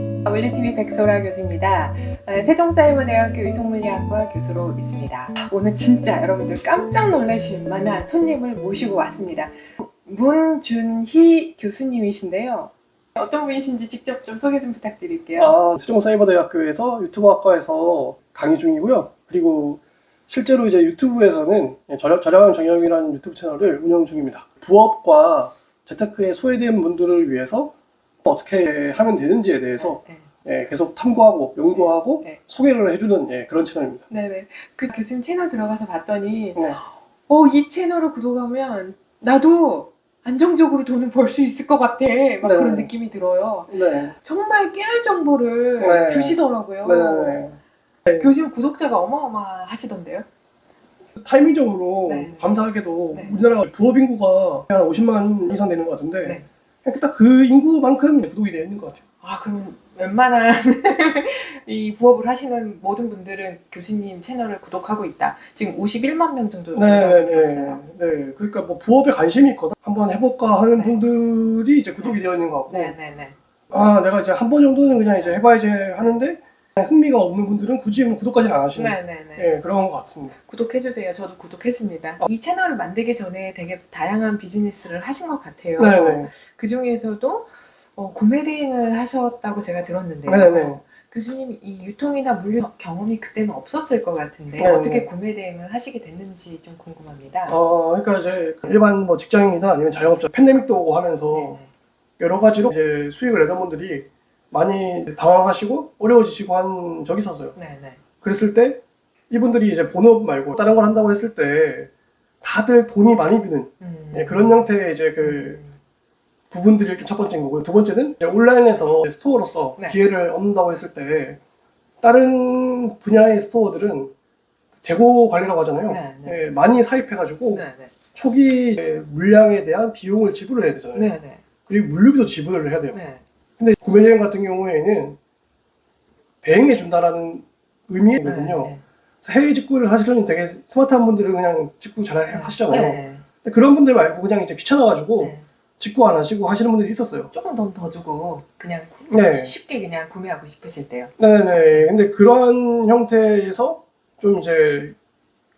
원리TV 백소라 교수입니다. 세종사이먼대학교 유통물리학과 교수로 있습니다. 오늘 진짜 여러분들 깜짝 놀라실 만한 손님을 모시고 왔습니다. 문준희 교수님이신데요. 어떤 분이신지 직접 좀 소개 좀 부탁드릴게요. 세종사이버대학교에서 유튜브학과에서 강의 중이고요. 그리고 실제로 이제 유튜브에서는 저렴한 정영이라는 유튜브 채널을 운영 중입니다. 부업과 재테크에 소외된 분들을 위해서 어떻게 하면 되는지에 대해서 계속 탐구하고 연구하고 소개를 해주는 그런 채널입니다. 네네. 그 교수님 채널 들어가서 봤더니 이 채널을 구독하면 나도 안정적으로 돈을 벌 수 있을 것 같아. 막 그런 느낌이 들어요. 정말 깨알 정보를 주시더라고요. 교수님 구독자가 어마어마하시던데요? 타이밍적으로 감사하게도 우리나라 부업 인구가 한 50만 이상 되는 것 같은데 딱 그 인구만큼 구독이 되어 있는 것 같아요. 그럼 웬만한 이 부업을 하시는 모든 분들은 교수님 채널을 구독하고 있다. 지금 51만 명 정도 들었어요. 네, 그러니까 뭐 부업에 관심이 있거나 한번 해볼까 하는 분들이 이제 구독이 되어 있는 것 같고, 내가 이제 한 번 정도는 그냥 이제 해봐야지 하는데 흥미가 없는 분들은 굳이 구독까지는 안 하시는 그런 것 같습니다. 구독해주세요. 저도 구독했습니다. 이 채널을 만들기 전에 되게 다양한 비즈니스를 하신 것 같아요. 그 중에서도 구매 대행을 하셨다고 제가 들었는데요. 교수님 이 유통이나 물류 경험이 그때는 없었을 것 같은데 어떻게 구매 대행을 하시게 됐는지 좀 궁금합니다. 그러니까 이제 일반 뭐 직장인이나 아니면 자영업자 팬데믹도 오고 하면서 여러 가지로 이제 수익을 내던 분들이 많이 당황하시고 어려워지시고 한 적이 있었어요. 그랬을 때 이분들이 이제 본업 말고 다른 걸 한다고 했을 때 다들 돈이 많이 드는 그런 형태의 이제 그 부분들이 이렇게 첫 번째인 거고요. 두 번째는 이제 온라인에서 스토어로서 기회를 얻는다고 했을 때 다른 분야의 스토어들은 재고 관리라고 하잖아요. 많이 사입해가지고 초기 물량에 대한 비용을 지불을 해야 되잖아요. 그리고 물류비도 지불을 해야 돼요. 근데 구매 대행 같은 경우에는 대행해 준다라는 의미거든요. 해외 직구를 사실은 되게 스마트한 분들은 그냥 직구 잘 하시잖아요. 근데 그런 분들 말고 그냥 이제 귀찮아가지고 직구 안 하시고 하시는 분들이 있었어요. 조금 돈 더 주고 그냥 쉽게 그냥 구매하고 싶으실 때요. 근데 그러한 형태에서 좀 이제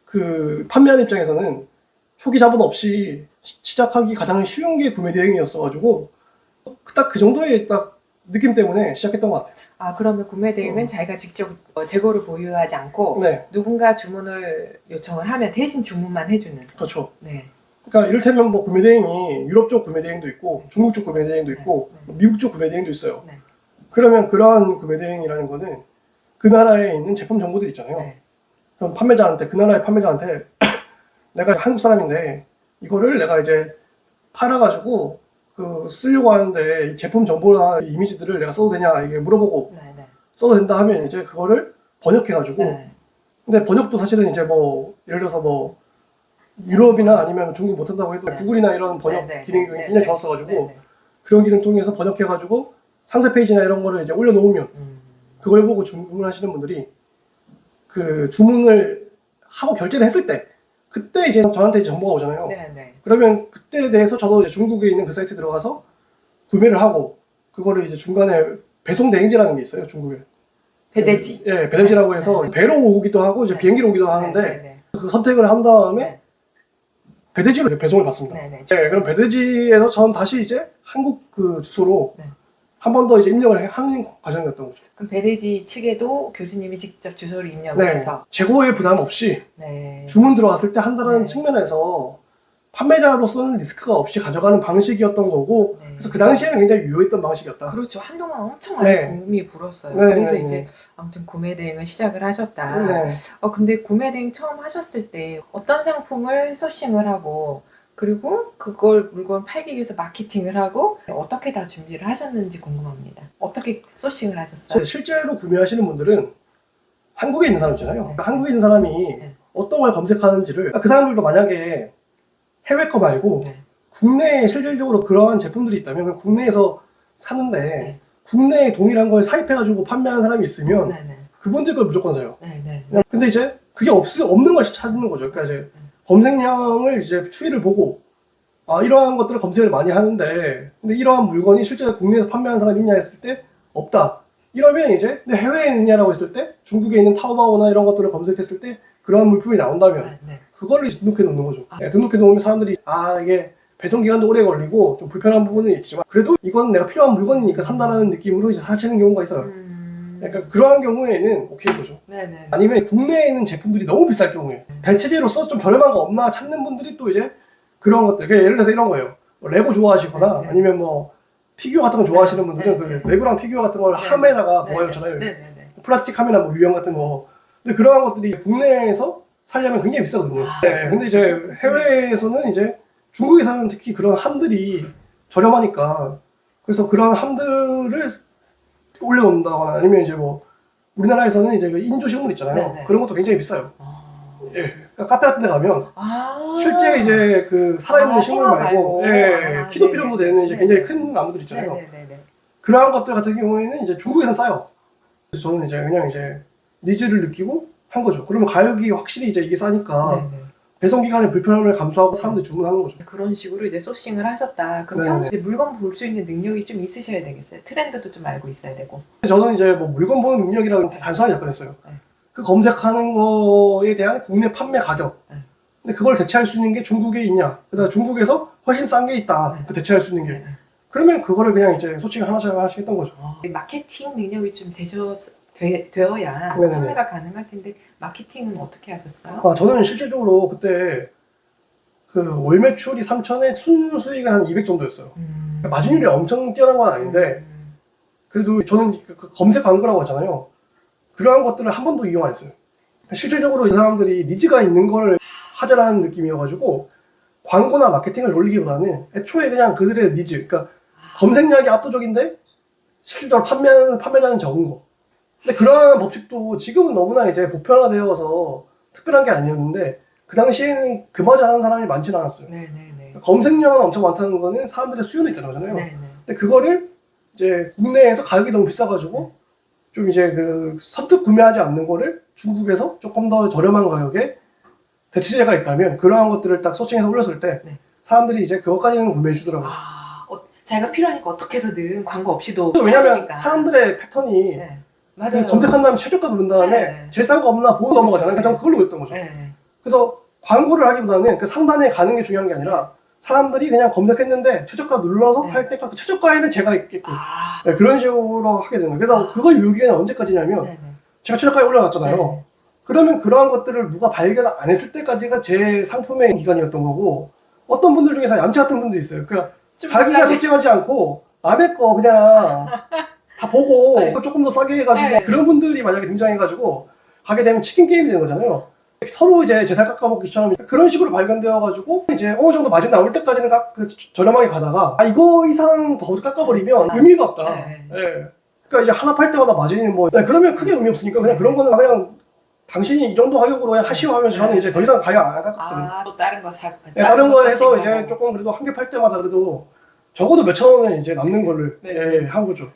그 판매하는 입장에서는 초기 자본 없이 시작하기 가장 쉬운 게 구매 대행이었어가지고 딱 그 정도의 딱 느낌 때문에 시작했던 것 같아요. 그러면 구매 대행은 자기가 직접 재고를 보유하지 않고 누군가 주문을 요청을 하면 대신 주문만 해주는. 그렇죠. 그러니까 이를테면 뭐 구매 대행이 유럽 쪽 구매 대행도 있고 중국 쪽 구매 대행도 있고 미국 쪽 구매 대행도 있어요. 그러면 그러한 구매 대행이라는 거는 그 나라에 있는 제품 정보들 있잖아요. 그럼 판매자한테 그 나라의 판매자한테 내가 한국 사람인데 이거를 내가 이제 팔아가지고 쓰려고 하는데 이 제품 정보나 이미지들을 내가 써도 되냐 이게 물어보고 써도 된다 하면 이제 그거를 번역해가지고 근데 번역도 사실은 이제 뭐 예를 들어서 뭐 유럽이나 아니면 중국 못한다고 해도 구글이나 이런 번역 기능이 굉장히 좋았어가지고 그런 기능 통해서 번역해가지고 상세 페이지나 이런 거를 이제 올려놓으면 그걸 보고 주문하시는 분들이 그 주문을 하고 결제를 했을 때 그때 이제 저한테 정보가 오잖아요. 그러면 그때에 대해서 저도 이제 중국에 있는 그 사이트에 들어가서 구매를 하고 그거를 이제 중간에 배송 대행지라는 게 있어요. 중국에. 배대지. 배대지라고 해서 배로 오기도 하고 이제 비행기로 오기도 하는데 그 선택을 한 다음에 배대지로 배송을 받습니다. 그럼 배대지에서 전 다시 이제 한국 그 주소로 한 번 더 이제 입력을 하는 과정이었던 거죠. 그럼 배대지 측에도 교수님이 직접 주소를 입력해서 재고에 부담 없이 주문 들어왔을 때 한다는 측면에서 판매자로서는 리스크가 없이 가져가는 방식이었던 거고 그래서 그 당시에는 굉장히 유효했던 방식이었다. 그렇죠. 한동안 엄청 많이 붐이 불었어요. 그래서 이제 아무튼 구매 대행을 시작을 하셨다. 근데 구매 대행 처음 하셨을 때 어떤 상품을 소싱을 하고 그리고 그걸 물건 팔기 위해서 마케팅을 하고 어떻게 다 준비를 하셨는지 궁금합니다. 어떻게 소싱을 하셨어요? 실제로 구매하시는 분들은 한국에 있는 사람이잖아요. 한국에 있는 사람이 어떤 걸 검색하는지를 그 사람들도 만약에 해외 거 말고 국내에 실질적으로 그러한 제품들이 있다면 국내에서 사는데 국내에 동일한 걸 사입해가지고 판매하는 사람이 있으면 그분들 걸 무조건 사요. 근데 이제 그게 없는 걸 찾는 거죠. 그러니까 이제 검색량을 이제 추이를 보고 이러한 것들을 검색을 많이 하는데 근데 이러한 물건이 실제 국내에서 판매하는 사람이 있냐 했을 때 없다. 이러면 이제 근데 해외에 있느냐라고 했을 때 중국에 있는 타오바오나 이런 것들을 검색했을 때 그런 물품이 나온다면 그거를 등록해 놓는 거죠. 등록해 놓으면 사람들이 이게 배송 기간도 오래 걸리고 좀 불편한 부분은 있지만 그래도 이건 내가 필요한 물건이니까 산다라는 느낌으로 이제 사시는 경우가 있어요. 그러니까 그러한 경우에는 오케이 거죠. 아니면 국내에 있는 제품들이 너무 비쌀 경우에 대체제로서 좀 저렴한 거 없나 찾는 분들이 또 이제 그런 것들. 그러니까 예를 들어서 이런 거예요. 뭐 레고 좋아하시거나 아니면 뭐 피규어 같은 거 좋아하시는 분들은 그 레고랑 피규어 같은 걸 함에다가 모아놓잖아요. 플라스틱 함이나 뭐 유형 같은 거. 근데 그러한 것들이 국내에서 살려면 굉장히 비싸거든요. 근데 이제 해외에서는 이제 중국에서는 특히 그런 함들이 저렴하니까 그래서 그런 함들을 올려놓는다거나 아니면 이제 뭐 우리나라에서는 이제 그 인조 식물 있잖아요. 그런 것도 굉장히 비싸요. 그러니까 카페 같은 데 가면 실제 이제 그 살아있는 식물 말고 키 높이 정도 되는 이제 굉장히 큰 나무들 있잖아요. 그러한 것들 같은 경우에는 이제 중국에선 싸요. 그래서 저는 이제 그냥 이제 니즈를 느끼고 한 거죠. 그러면 가격이 확실히 이제 이게 싸니까 배송 기간의 불편함을 감수하고 사람들이 주문하는 거죠. 그런 식으로 이제 소싱을 하셨다. 그럼 평소에 물건 볼 수 있는 능력이 좀 있으셔야 되겠어요. 트렌드도 좀 알고 있어야 되고. 저는 이제 뭐 물건 보는 능력이라고 단순하게 접근했어요. 그 검색하는 거에 대한 국내 판매 가격. 근데 그걸 대체할 수 있는 게 중국에 있냐. 그다음 중국에서 훨씬 싼 게 있다. 그 대체할 수 있는 게. 그러면 그거를 그냥 이제 소싱 하나씩 했던 거죠. 마케팅 능력이 좀 되어야 판매가 가능할 텐데 마케팅은 어떻게 하셨어요? 저는 실질적으로 그때 그 월 매출이 3천에 순 수익이 한 200 정도였어요. 마진율이 엄청 뛰어난 건 아닌데 그래도 저는 그 검색 광고라고 하잖아요. 그러한 것들을 한 번도 이용 안 했어요. 실질적으로 이 사람들이 니즈가 있는 걸 하자라는 느낌이어가지고 광고나 마케팅을 올리기보다는 애초에 그냥 그들의 니즈, 그러니까 검색량이 압도적인데 실질적으로 판매자는 적은 거. 근데 그러한 법칙도 지금은 너무나 이제 보편화되어서 특별한 게 아니었는데 그 당시에는 그마저 하는 사람이 많지는 않았어요. 검색량은 엄청 많다는 거는 사람들의 수요는 있다는 거잖아요. 근데 그거를 이제 국내에서 가격이 너무 비싸가지고 좀 이제 그 선뜻 구매하지 않는 거를 중국에서 조금 더 저렴한 가격에 대체제가 있다면 그러한 것들을 딱 서칭해서 올렸을 때 사람들이 이제 그것까지는 구매해 주더라고요. 자기가 필요하니까 어떻게 해서든 광고 없이도 왜냐면 찾으니까. 사람들의 패턴이 맞아요. 검색한 다음에 최저가 누른 다음에 제일 싼 거 없나 보고 넘어가잖아요. 그냥 그걸로 했던 거죠. 그래서 광고를 하기보다는 그 상단에 가는 게 중요한 게 아니라 사람들이 그냥 검색했는데 최저가 눌러서 할 때 그 최저가에는 제가 있게끔 그런 식으로 하게 되는 거예요. 그래서 그거 유기는 언제까지냐면 제가 최저가에 올라갔잖아요. 그러면 그러한 것들을 누가 발견 안 했을 때까지가 제 상품의 기간이었던 거고 어떤 분들 중에서 얌체 같은 분들이 있어요. 그러니까 자기가 솔직하지 않고 남의 거 그냥 다 보고 조금 더 싸게 해가지고 그런 분들이 만약에 등장해가지고 가게 되면 치킨 게임이 되는 거잖아요. 서로 이제 제살 깎아먹기처럼 그런 식으로 발견되어가지고 이제 어느 정도 마진 나올 때까지는 저렴하게 가다가 이거 이상 더 깎아버리면 의미가 없다. 그러니까 이제 하나 팔 때마다 마진이 뭐 그러면 크게 의미 없으니까 그냥 그런 거는 그냥 당신이 이 정도 가격으로 그냥 하시오 하면서 저는 이제 더 이상 가격 안 깎았거든요. 또 다른 거 다른 거 해서 이제 조금 그래도 한 개 팔 때마다 그래도 적어도 몇천 원은 이제 남는 거를 한 거죠.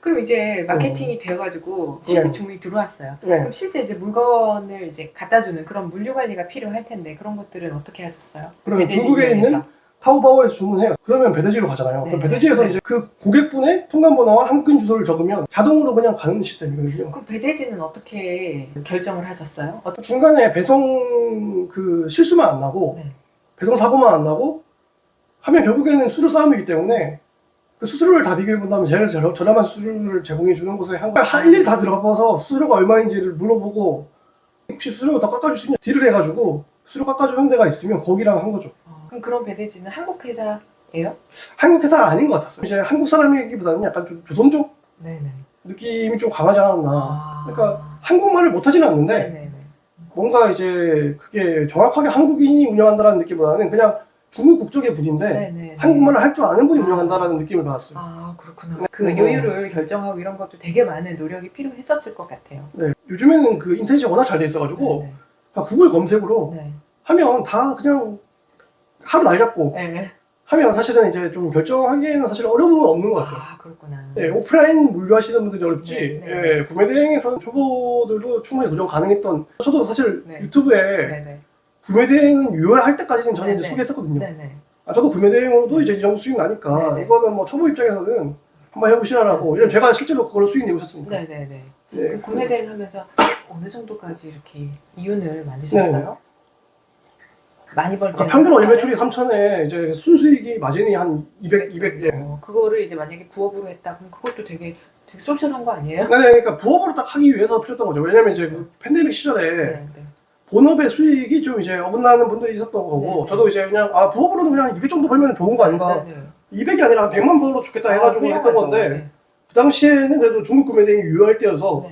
그럼 이제 마케팅이 되어가지고 실제 주문이 들어왔어요. 그럼 실제 이제 물건을 이제 갖다 주는 그런 물류 관리가 필요할 텐데 그런 것들은 어떻게 하셨어요? 그러면 중국에 있는 타오바오에서 주문해요. 그러면 배대지로 가잖아요. 그럼 배대지에서 이제 그 고객분의 통관번호와 한근 주소를 적으면 자동으로 그냥 가는 시스템이거든요. 그럼 배대지는 어떻게 결정을 하셨어요? 중간에 배송 그 실수만 안 나고 배송 사고만 안 나고 하면 결국에는 수수료 싸움이기 때문에 그 수수료를 다 비교해 본다면 제일 저렴한 수수료를 제공해 주는 곳에 일일이 다 들어가서 수수료가 얼마인지를 물어보고 혹시 수수료가 더 깎아줄 수 있냐 딜을 해가지고 수수료 깎아주는 데가 있으면 거기랑 한 거죠. 그럼 그런 배대지는 한국 회사예요? 한국 회사가 아닌 것 같았어요. 이제 한국 사람이기보다는 약간 좀 조선족 느낌이 좀 강하지 않았나. 그러니까 한국말을 못하지는 않는데 뭔가 이제 그게 정확하게 한국인이 운영한다는 느낌보다는 그냥 중국 국적의 분인데 한국말을 할 줄 아는 분이 운영한다라는 느낌을 받았어요. 그렇구나. 그 요율을 결정하고 이런 것도 되게 많은 노력이 필요했었을 것 같아요. 요즘에는 그 인터넷이 워낙 잘 돼 있어가지고 구글 검색으로 하면 다 그냥 하루 날 잡고 하면 사실은 이제 좀 결정하기에는 사실 어려움은 없는 것 같아요. 그렇구나. 오프라인 물류하시는 분들이 어렵지 구매 대행에서 초보들도 충분히 도전 가능했던 저도 사실 유튜브에 구매 대행은 유효할 때까지는 저는 이제 소개했었거든요. 저도 구매 대행으로도 이제 이 정도 수익 나니까 이거는 뭐 초보 입장에서는 한번 해보시라고. 왜냐면 제가 실제로 그걸로 수익 내고 있었으니까. 네네네. 네. 구매 대행 하면서 어느 정도까지 이렇게 이윤을 만드셨어요? 많이 벌 때는 평균 월 매출이 3천에 이제 순수익이 마진이 한 200. 예. 그거를 이제 만약에 부업으로 했다 그럼 그것도 되게 소셜한 거 아니에요? 네, 그러니까 부업으로 딱 하기 위해서 필요했던 거죠. 왜냐면 이제 그 팬데믹 시절에 네. 본업의 수익이 좀 이제 어긋나는 분들이 있었던 거고, 네. 저도 이제 그냥 부업으로는 그냥 200 정도 벌면 좋은 거 아닌가. 네. 200이 아니라 한 100만 벌어도 좋겠다 해가지고 했던 건데, 네. 그 당시에는 그래도 중국 구매 대행이 유효할 때여서,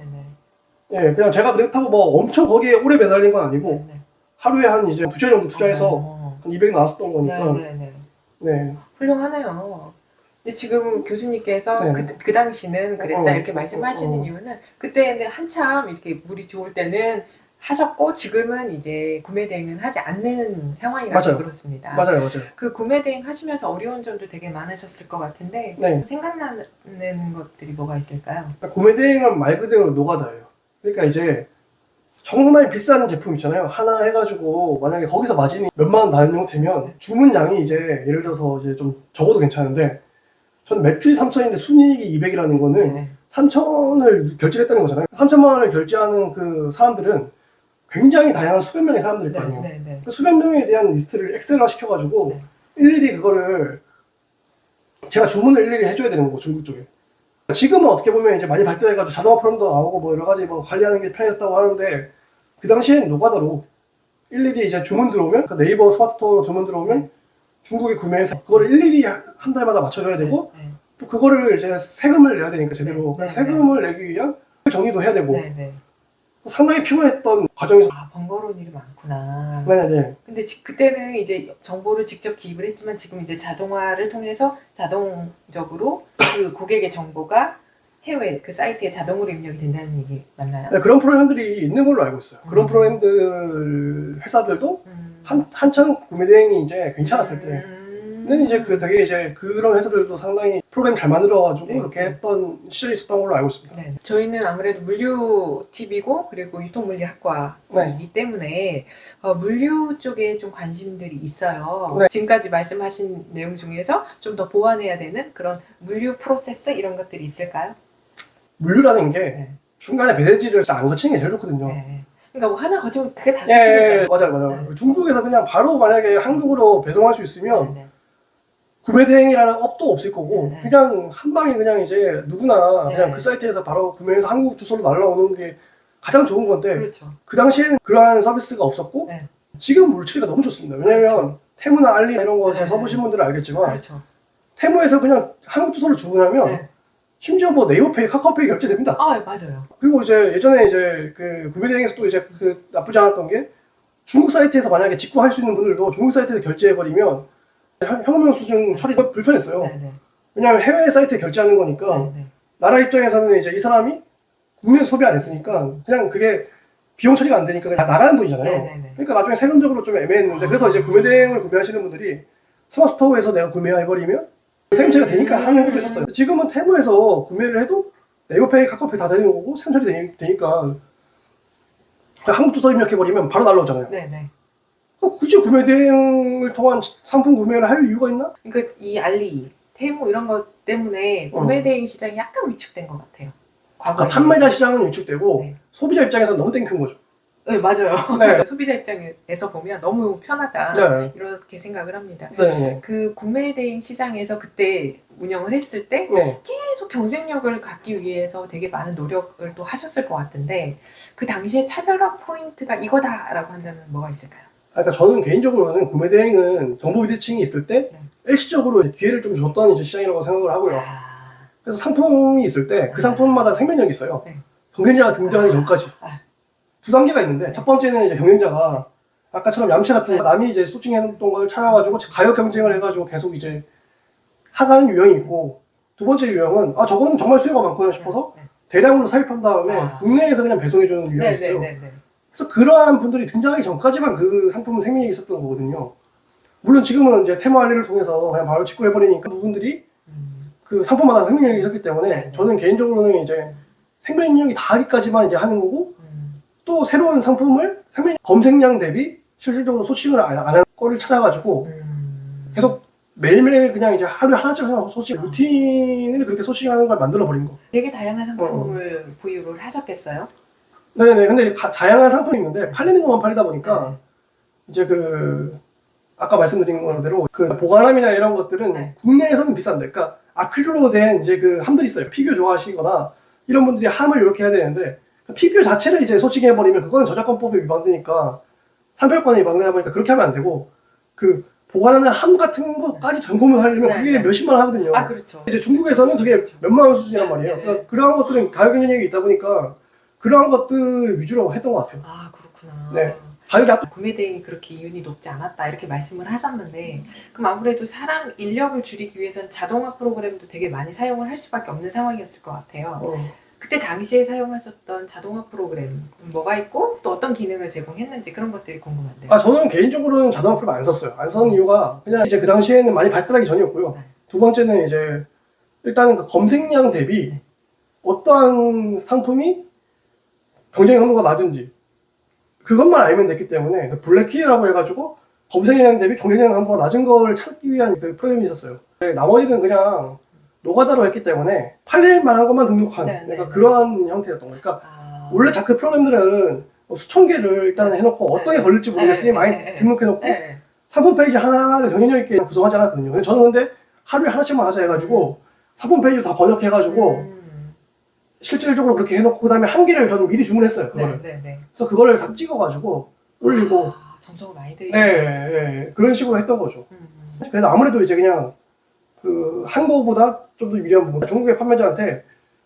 예, 그냥 제가 그렇다고 뭐 엄청 거기에 오래 매달린 건 아니고, 하루에 한 이제 2시간 정도 투자해서 한 200 나왔었던 거니까. 네. 훌륭하네요. 근데 지금 교수님께서 네. 그 당시는 그랬다 이렇게 어. 말씀하시는 이유는 그때는 한참 이렇게 물이 좋을 때는 하셨고 지금은 이제 구매 대행은 하지 않는 상황이라서 맞아요. 그렇습니다. 맞아요. 그 구매 대행 하시면서 어려운 점도 되게 많으셨을 것 같은데 네. 생각나는 것들이 뭐가 있을까요? 그러니까 구매 대행은 말 그대로 노가다예요. 그러니까 이제 정말 비싼 제품 있잖아요. 하나 해가지고 만약에 거기서 마진이 몇만 원 나는 형태면 주문량이 이제 예를 들어서 이제 좀 적어도 괜찮은데 전 매출이 3천인데 순이익이 200이라는 거는 3천을 결제했다는 거잖아요. 3천만 원을 결제하는 그 사람들은 굉장히 다양한 수백 명의 사람들일 거 아니에요. 그 수백 명에 대한 리스트를 엑셀화 시켜가지고 일일이 그거를 제가 주문을 일일이 해줘야 되는 거고 중국 쪽에. 지금은 어떻게 보면 이제 많이 발전해가지고 자동화 프로그램도 나오고 뭐 여러 가지 뭐 관리하는 게 편해졌다고 하는데 그 당시엔 노가다로 일일이 이제 주문 들어오면 그 네이버 스마트폰으로 주문 들어오면 중국에 구매해서 그거를 일일이 한 달마다 맞춰줘야 되고 또 그거를 이제 세금을 내야 되니까 제대로 세금을 내기 위한 정리도 해야 되고 상당히 피곤했던 과정에서 번거로운 일이 많구나. 네네. 근데 그때는 이제 정보를 직접 기입을 했지만 지금 이제 자동화를 통해서 자동적으로 그 고객의 정보가 해외 그 사이트에 자동으로 입력이 된다는 얘기 맞나요? 네, 그런 프로그램들이 있는 걸로 알고 있어요. 그런 프로그램들 회사들도 한참 구매 대행이 이제 괜찮았을 때. 근데 이제 그 되게 이제 그런 회사들도 상당히 프로그램 잘 만들어가지고 이렇게 했던 시절이 있었던 걸로 알고 있습니다. 저희는 아무래도 물류 팁이고 그리고 유통물리학과이기 때문에 물류 쪽에 좀 관심들이 있어요. 지금까지 말씀하신 내용 중에서 좀 더 보완해야 되는 그런 물류 프로세스 이런 것들이 있을까요? 물류라는 게 중간에 배대지를 안 거치는 게 제일 좋거든요. 그러니까 뭐 하나 거치고 그게 다 예, 맞아요. 중국에서 그냥 바로 만약에 한국으로 배송할 수 있으면 구매 대행이라는 업도 없을 거고 그냥 한 방에 그냥 이제 누구나 그냥 그 사이트에서 바로 구매해서 한국 주소로 날라오는 게 가장 좋은 건데 그 당시에는 그러한 서비스가 없었고 지금 물처리가 너무 좋습니다. 왜냐면 테무나 알리 이런 거 써보신 분들은 알겠지만 테무에서 그냥 한국 주소를 주문하면 심지어 뭐 네이버페이, 카카오페이 결제됩니다. 맞아요. 그리고 이제 예전에 이제 그 구매 대행에서 또 이제 그 나쁘지 않았던 게 중국 사이트에서 만약에 직구할 수 있는 분들도 중국 사이트에서 결제해버리면 혁명 수준 처리가 불편했어요. 왜냐하면 해외 사이트에 결제하는 거니까 나라 입장에서는 이제 이 사람이 국내에 소비 안 했으니까 그냥 그게 비용 처리가 안 되니까 그냥 나가는 돈이잖아요. 그러니까 나중에 세금적으로 좀 애매했는데 그래서 이제 구매 대행을 구매하시는 분들이 스마트 스토어에서 내가 구매해버리면 세금 처리가 되니까 하는 것도 있었어요. 지금은 테무에서 구매를 해도 네이버페이, 카카오페이 다 되는 거고 세금 처리 되니까 한국 주소 입력해버리면 바로 날라오잖아요. 굳이 구매 대행을 통한 상품 구매를 할 이유가 있나? 그러니까 이 알리, 테무 이런 것 때문에 구매 대행 시장이 약간 위축된 것 같아요. 그러니까 판매자 시장은 위축되고 소비자 입장에서는 너무 땡큰 거죠. 네, 맞아요. 소비자 입장에서 보면 너무 편하다 이렇게 생각을 합니다. 그 구매 대행 시장에서 그때 운영을 했을 때 계속 경쟁력을 갖기 위해서 되게 많은 노력을 또 하셨을 것 같은데 그 당시에 차별화 포인트가 이거다라고 한다면 뭐가 있을까요? 그러니까 저는 개인적으로는 구매 대행은 정보 비대칭이 있을 때 일시적으로 기회를 좀 줬던 이제 시장이라고 생각을 하고요. 그래서 상품이 있을 때 그 상품마다 생명력이 있어요. 경쟁자가 등장하기 전까지 두 단계가 있는데 첫 번째는 이제 경쟁자가 아까처럼 얌체 같은 남이 이제 소칭했던 걸 찾아가지고 가격 경쟁을 해가지고 계속 이제 하가는 유형이 있고 두 번째 유형은 저거는 정말 수요가 많구나 싶어서 대량으로 사입한 다음에 국내에서 그냥 배송해주는 유형이 있어요. 그래서 그러한 분들이 등장하기 전까지만 그 상품은 생명력이 있었던 거거든요. 물론 지금은 이제 테마 알리를 통해서 그냥 바로 직구해버리니까 그분들이 그 상품마다 생명력이 있었기 때문에 저는 개인적으로는 이제 생명력이 닿기까지만 이제 하는 거고 또 새로운 상품을 검색량 대비 실질적으로 소싱을 안 하는 거를 찾아가지고 계속 매일매일 그냥 이제 하루에 하나씩 그냥 소식 루틴을 그렇게 소식하는 걸 만들어 버린 거. 되게 다양한 상품을 보유를 하셨겠어요? 네네. 근데 다양한 상품이 있는데 팔리는 것만 팔리다 보니까 이제 아까 말씀드린 대로 보관함이나 이런 것들은 국내에서는 비싼데, 그러니까 아크릴로 된 이제 함들이 있어요. 피규어 좋아하시거나 이런 분들이 함을 이렇게 해야 되는데 피규어 자체를 이제 소식해버리면 그거는 저작권법에 위반되니까 상표권에 위반되다 보니까 그렇게 하면 안 되고 보관하는 함 같은 것까지 점검을 하려면 그게 몇십만 원 하거든요. 아, 그렇죠. 이제 중국에서는 그게 몇만 원 수준이란 말이에요. 그러니까 그러한 것들은 가격 경쟁력이 있다 보니까 그러한 것들 위주로 했던 것 같아요. 아, 그렇구나. 네. 가격이 구매 대행이 그렇게 이윤이 높지 않았다 이렇게 말씀을 하셨는데, 그럼 아무래도 사람 인력을 줄이기 위해서는 자동화 프로그램도 되게 많이 사용을 할 수밖에 없는 상황이었을 것 같아요. 그때 당시에 사용하셨던 자동화 프로그램 뭐가 있고 또 어떤 기능을 제공했는지 그런 것들이 궁금한데요. 저는 개인적으로는 자동화 프로그램 안 썼어요. 안 썼는 이유가 그냥 이제 그 당시에는 많이 발달하기 전이었고요. 두 번째는 이제 일단은 그 검색량 대비 어떠한 상품이 경쟁 강도가 낮은지 그것만 알면 됐기 때문에 블랙키라고 해가지고 검색량 대비 경쟁량 강도가 낮은 걸 찾기 위한 프로그램이 있었어요. 나머지는 그냥 노가다로 했기 때문에 팔릴 만한 것만 등록한 그러니까 그러한 형태였던 거니까 원래 자크 프로그램들은 수천 개를 일단 해놓고 어떤 게 걸릴지 모르겠으니 많이 등록해놓고 상품 페이지 하나하나를 경쟁력 있게 구성하지 않았거든요. 근데 저는 하루에 하나씩만 하자 해가지고 상품 페이지 다 번역해가지고 실질적으로 그렇게 해놓고 그 다음에 한 개를 저는 미리 주문했어요. 그거를. 그래서 그거를 다 찍어가지고 올리고 정성을 많이 들이셨네요. 그런 식으로 했던 거죠. 그래서 아무래도 이제 그냥 한국보다 좀 더 유리한 부분, 중국의 판매자한테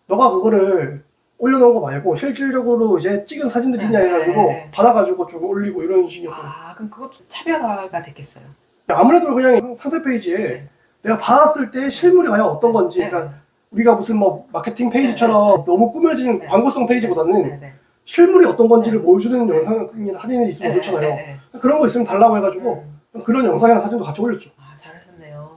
너가 그거를 올려놓은 거 말고 실질적으로 이제 찍은 사진들이 있냐 해가지고 받아가지고 좀 올리고 이런 식이었거든요. 그럼 그것도 차별화가 됐겠어요. 아무래도 그냥 상세 페이지에 내가 봤을 때 실물이 과연 어떤 건지, 그러니까 우리가 무슨 마케팅 페이지처럼 너무 꾸며진 광고성 페이지보다는 실물이 어떤 건지를 보여주는 영상이나 사진이 있으면 좋잖아요. 그런 거 있으면 달라고 해가지고 그런 영상이나 사진도 같이 올렸죠. 잘하셨네요.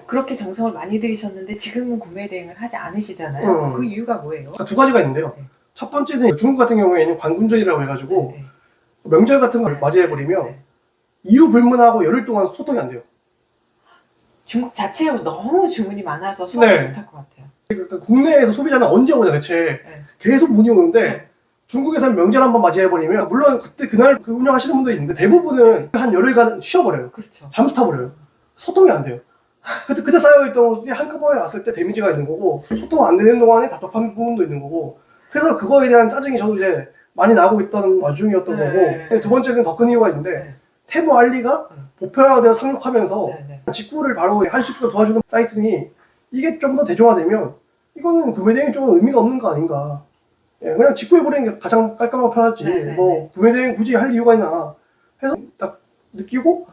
그렇게 정성을 많이 들이셨는데 지금은 구매 대행을 하지 않으시잖아요. 그 이유가 뭐예요? 두 가지가 있는데요. 첫 번째는 중국 같은 경우에는 관군절이라고 해가지고 명절 같은 걸 맞이해버리면 이유 불문하고 열흘 동안 소통이 안 돼요. 중국 자체에 너무 주문이 많아서 소화를 못할 것 같아요. 그러니까 국내에서 소비자는 언제 오냐 대체 계속 문의 오는데 중국에서는 명절 한번 맞이해버리면 물론 그날 운영하시는 분도 있는데 대부분은 한 열흘간 쉬어버려요. 그렇죠. 잠수 타버려요. 소통이 안 돼요. 그때 쌓여있던 것들이 한꺼번에 왔을 때 데미지가 있는 거고 소통 안 되는 동안에 답답한 부분도 있는 거고 그래서 그거에 대한 짜증이 저도 이제 많이 나고 있던 와중이었던 거고 두 번째는 더 큰 이유가 있는데 테무 알리가 보편화되어 상륙하면서 직구를 바로 할 수 있도록 도와주는 사이트니 이게 좀 더 대중화되면 이거는 구매 대행이 좀 의미가 없는 거 아닌가. 그냥 직구해버리는 게 가장 깔끔하고 편하지 구매 대행 굳이 할 이유가 있나 해서 딱 느끼고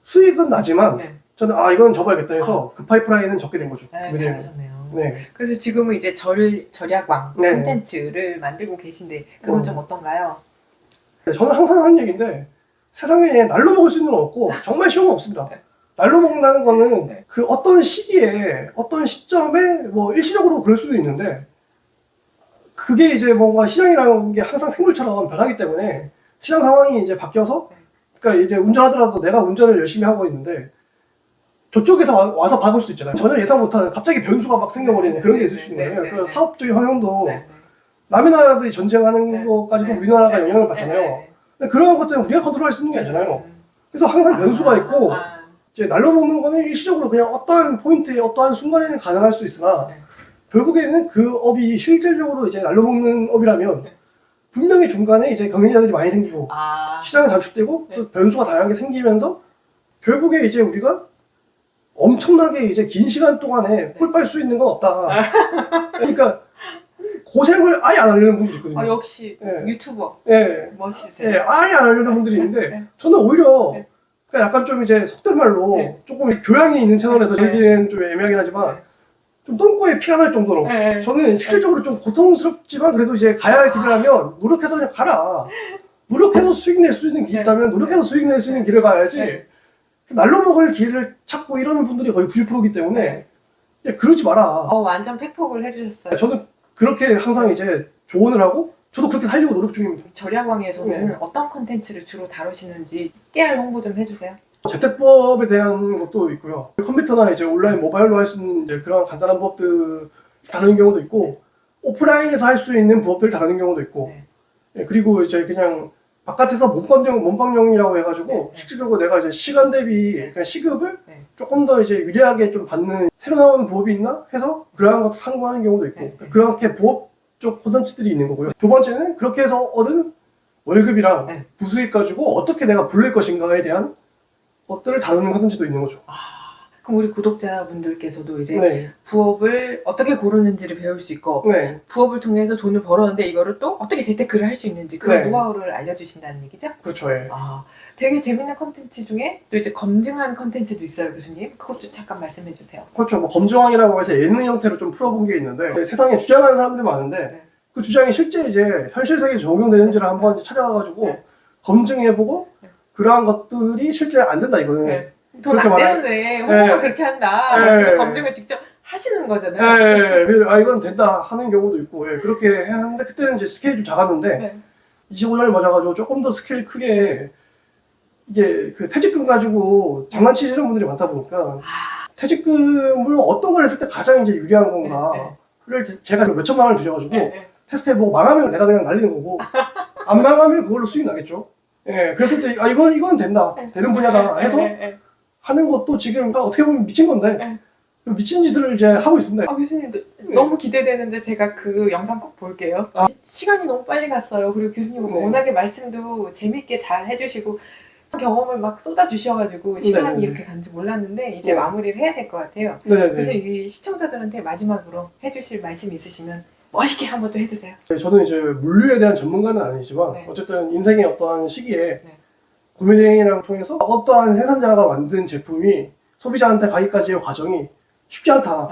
수익은 나지만 저는 이건 접어야겠다 해서 그 파이프라인은 적게 된 거죠. 잘하셨네요. 그래서 지금은 이제 절약왕 콘텐츠를 만들고 계신데 그건 좀 어떤가요? 저는 항상 하는 얘기인데 세상에 날로 먹을 수 있는 건 없고 정말 쉬운 건 없습니다. 날로 먹는다는 거는 그 어떤 시기에 어떤 시점에 일시적으로 그럴 수도 있는데 그게 이제 뭔가 시장이라는 게 항상 생물처럼 변하기 때문에 시장 상황이 이제 바뀌어서 그러니까 이제 운전하더라도 내가 운전을 열심히 하고 있는데 저쪽에서 와서 박을 수도 있잖아요. 전혀 예상 못하는 갑자기 변수가 막 생겨버리는 그런 게 있을 수 있는 거예요. 그 사업적인 환경도 남의 나라들이 전쟁하는 것까지도 우리나라가 영향을 받잖아요. 근데 그런 것들은 우리가 컨트롤할 수 있는 게 아니잖아요. 그래서 항상 변수가 있고 이제 날로 먹는 거는 일시적으로 그냥 어떠한 포인트에 어떠한 순간에는 가능할 수 있으나 결국에는 그 업이 실질적으로 이제 날로 먹는 업이라면 분명히 중간에 이제 경쟁자들이 많이 생기고 시장은 잠식되고 또 변수가 다양하게 생기면서 결국에 이제 우리가 엄청나게 이제 긴 시간 동안에 꿀빨 수 있는 건 없다. 그러니까 고생을 아예 안 하려는 분들이 있거든요. 역시 유튜버 멋있으세요. 아예 안 하려는 분들이 있는데 저는 오히려 그러니까 약간 좀 이제 속된 말로 조금 교양이 있는 채널에서 얘기는 좀 애매하긴 하지만 좀 똥꼬에 피가 날 정도로 저는 실질적으로 좀 고통스럽지만 그래도 이제 가야 할 길을 하면 노력해서 그냥 가라. 노력해서 수익 낼 수 있는 길이 있다면 노력해서 수익 낼 수 있는 길을 가야지 날로 먹을 길을 찾고 이러는 분들이 거의 90%이기 때문에 그러지 마라. 완전 팩폭을 해주셨어요. 저는 그렇게 항상 이제 조언을 하고 저도 그렇게 살려고 노력 중입니다. 절약왕에서는 어떤 콘텐츠를 주로 다루시는지 깨알 홍보 좀 해주세요. 재택부업에 대한 것도 있고요. 컴퓨터나 이제 온라인 모바일로 할 수 있는 이제 그런 간단한 부업들 다루는 경우도 있고, 오프라인에서 할 수 있는 부업들 다루는 경우도 있고, 예, 그리고 이제 그냥 바깥에서 몸빵용이라고 해가지고 실질적으로 내가 이제 시간 대비 그냥 시급을 조금 더 이제 유리하게 좀 받는 새로 나오는 부업이 있나 해서 그러한 것도 참고하는 경우도 있고, 그렇게 부업 쪽 콘텐츠들이 있는 거고요. 두 번째는 그렇게 해서 얻은 월급이랑 부수익 가지고 어떻게 내가 불릴 것인가에 대한 것들을 다루는 콘텐츠도 있는 거죠. 그럼 우리 구독자분들께서도 이제 부업을 어떻게 고르는지를 배울 수 있고, 부업을 통해서 돈을 벌었는데 이거를 또 어떻게 재테크를 할 수 있는지 그런 노하우를 알려주신다는 얘기죠? 그렇죠. 예. 되게 재밌는 컨텐츠 중에 또 이제 검증한 컨텐츠도 있어요, 교수님. 그것도 잠깐 말씀해 주세요. 그렇죠. 뭐 검증왕이라고 해서 예능 형태로 좀 풀어본 게 있는데, 세상에 주장하는 사람들이 많은데 그 주장이 실제 이제 현실 세계에 적용되는지를 한번 이제 찾아가가지고 검증해보고 그러한 것들이 실제 안 된다 이거는. 돈 안 되는데 홍보가 그렇게 한다. 그래서 검증을 직접 하시는 거잖아요. 이건 된다 하는 경우도 있고, 그렇게 하는데 그때는 이제 스케일이 좀 작았는데 25년을 맞아가지고 조금 더 스케일 크게 이게 그 퇴직금 가지고 장난치시는 분들이 많다 보니까 퇴직금을 어떤 걸 했을 때 가장 이제 유리한 건가를 제가 몇 천만 원을 들여가지고 테스트해보고 망하면 내가 그냥 날리는 거고 안 망하면 그걸로 수익 나겠죠. 그랬을 때 이건 된다, 되는 분야다 해서 하는 것도 지금 어떻게 보면 미친 건데 미친 짓을 이제 하고 있습니다. 교수님 너무 기대되는데 제가 그 영상 꼭 볼게요. 시간이 너무 빨리 갔어요. 그리고 교수님 워낙에 말씀도 재밌게 잘 해주시고 경험을 막 쏟아주셔가지고 시간이 이렇게 간지 몰랐는데 이제 마무리를 해야 될 것 같아요. 그래서 이 시청자들한테 마지막으로 해주실 말씀 있으시면 멋있게 한번 또 해주세요. 저는 이제 물류에 대한 전문가는 아니지만 어쨌든 인생의 어떠한 시기에 구매 대행이랑 통해서 어떠한 생산자가 만든 제품이 소비자한테 가기까지의 과정이 쉽지 않다.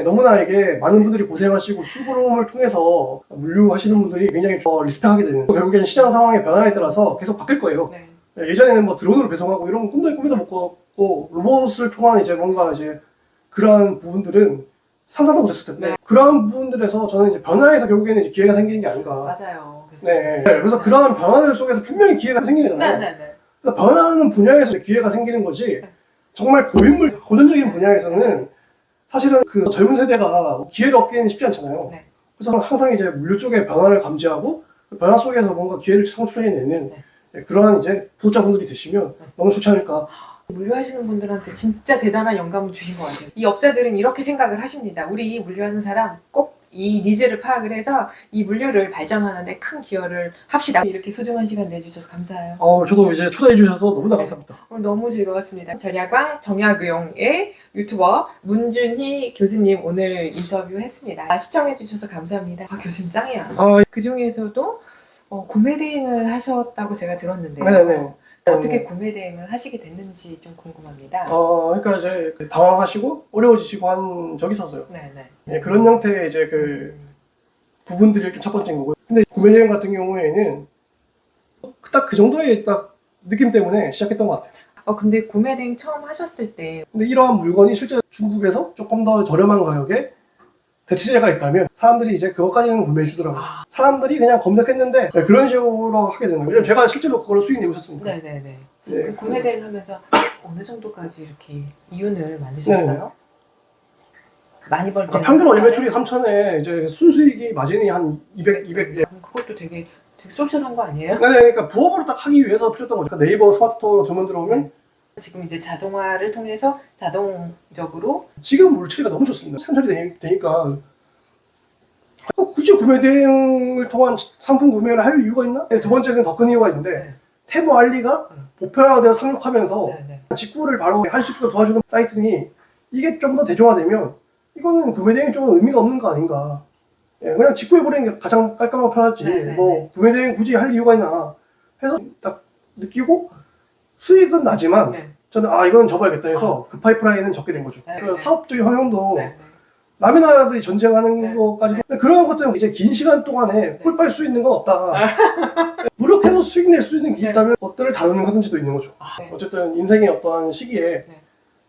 너무나 이게 많은 분들이 고생하시고 수고로움을 통해서 물류하시는 분들이 굉장히 리스펙하게 되는, 결국에는 시장 상황의 변화에 따라서 계속 바뀔 거예요. 예전에는 뭐 드론으로 배송하고 이런 건 꿈에도 못 꿨고 로봇을 통한 이제 뭔가 이제 그러한 부분들은 상상도 못했을 텐데 그러한 부분들에서 저는 이제 변화에서 결국에는 이제 기회가 생기는 게 아닌가. 맞아요. 그래서 그러한 변화들 속에서 분명히 기회가 생기잖아요. 그래서 변화하는 분야에서 기회가 생기는 거지. 정말 고전적인 분야에서는 사실은 그 젊은 세대가 기회를 얻기는 쉽지 않잖아요. 그래서 항상 이제 물류 쪽의 변화를 감지하고 그 변화 속에서 뭔가 기회를 창출해내는 그러한 이제 구독자분들이 되시면 너무 좋지 않을까. 물류하시는 분들한테 진짜 대단한 영감을 주신 것 같아요. 이 업자들은 이렇게 생각을 하십니다. 우리 물류하는 사람 꼭 이 니즈를 파악을 해서 이 물류를 발전하는 데 큰 기여를 합시다. 이렇게 소중한 시간 내주셔서 감사해요. 저도 이제 초대해 주셔서 너무나 감사합니다. 오늘 너무 즐거웠습니다. 절야광 정약의용의 유튜버 문준희 교수님 오늘 인터뷰했습니다. 시청해 주셔서 감사합니다. 교수님 짱이야. 그 중에서도 구매 대행을 하셨다고 제가 들었는데요. 어떻게 구매 대행을 하시게 됐는지 좀 궁금합니다. 그러니까 이제 당황하시고 어려워지시고 한 적이 있었어요. 그런 형태의 이제 그 부분들이 이렇게 첫 번째인 거고. 근데 구매 대행 같은 경우에는 딱 그 정도의 딱 느낌 때문에 시작했던 것 같아요. 근데 구매 대행 처음 하셨을 때 근데 이러한 물건이 실제 중국에서 조금 더 저렴한 가격에 대체재가 있다면 사람들이 이제 그것까지는 구매해 주더라고요. 사람들이 그냥 검색했는데 그런 식으로 하게 되는 거예요. 왜냐면 제가 실제로 그걸로 수익 내고 있었으니까. 구매 대행 하면서 어느 정도까지 이렇게 이윤을 만드셨어요? 많이 벌 때. 평균 월 매출이 3천에 이제 순수익이 마진이 한 200. 그것도 되게 쏠쏠한 거 아니에요? 그러니까 부업으로 딱 하기 위해서 필요했던 거죠. 네이버 스마트폰 주문 들어오면 지금 이제 자동화를 통해서 자동적으로 지금 물체가 너무 좋습니다. 생산이 되니까 굳이 구매 대행을 통한 상품 구매를 할 이유가 있나? 두 번째는 더 큰 이유가 있는데 태보 알리가 보편화되어 상륙하면서 직구를 바로 할 수 있도록 도와주는 사이트니 이게 좀 더 대중화되면 이거는 구매 대행이 좀 의미가 없는 거 아닌가. 그냥 직구해버리는 게 가장 깔끔하고 편하지. 뭐 구매 대행 굳이 할 이유가 있나 해서 딱 느끼고 수익은 나지만 저는 이건 접어야겠다 해서 그 파이프라인은 적게 된 거죠. 그 사업적인 활용도 남의 나라들이 전쟁하는 것까지도 그런 것들은 이제 긴 시간 동안에 꿀빨 수 있는 건 없다. 노력해서 수익 낼 수 있는 게 있다면 것들을 다루는 컨텐츠도 있는 거죠. 어쨌든 인생의 어떠한 시기에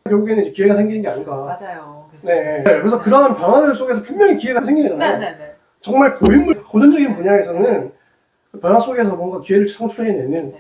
결국에는 이제 기회가 생기는 게 아닌가. 맞아요. 그래서 그러한 변화들 속에서 분명히 기회가 생기잖아요. 정말 고전적인 분야에서는 그 변화 속에서 뭔가 기회를 창출해내는